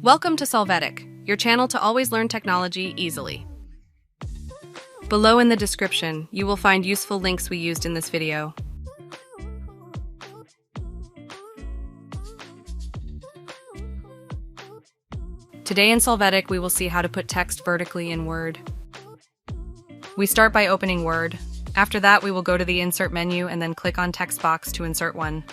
Welcome to Solvetic, your channel to always learn technology easily. Below in the description, you will find useful links we used in this video. Today in Solvetic, we will see how to put text vertically in Word. We start by opening Word. After that, we will go to the Insert menu and then click on Text box to insert one.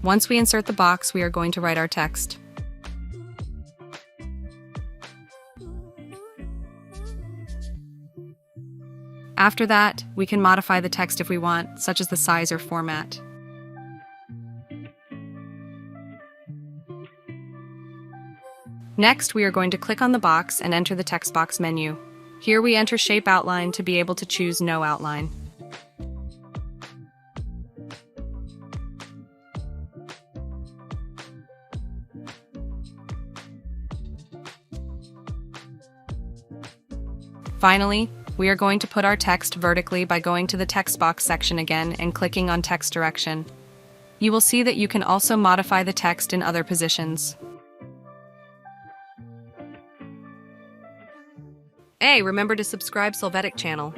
Once we insert the box, we are going to write our text. After that, we can modify the text if we want, such as the size or format. Next, we are going to click on the box and enter the text box menu. Here we enter Shape Outline to be able to choose No Outline. Finally, we are going to put our text vertically by going to the text box section again and clicking on Text Direction. You will see that you can also modify the text in other positions. Hey, remember to subscribe Solvetic channel.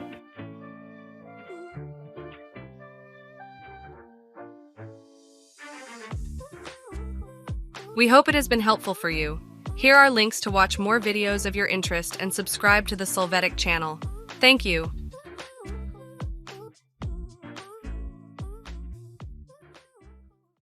We hope it has been helpful for you. Here are links to watch more videos of your interest and subscribe to the Solvetic channel. Thank you.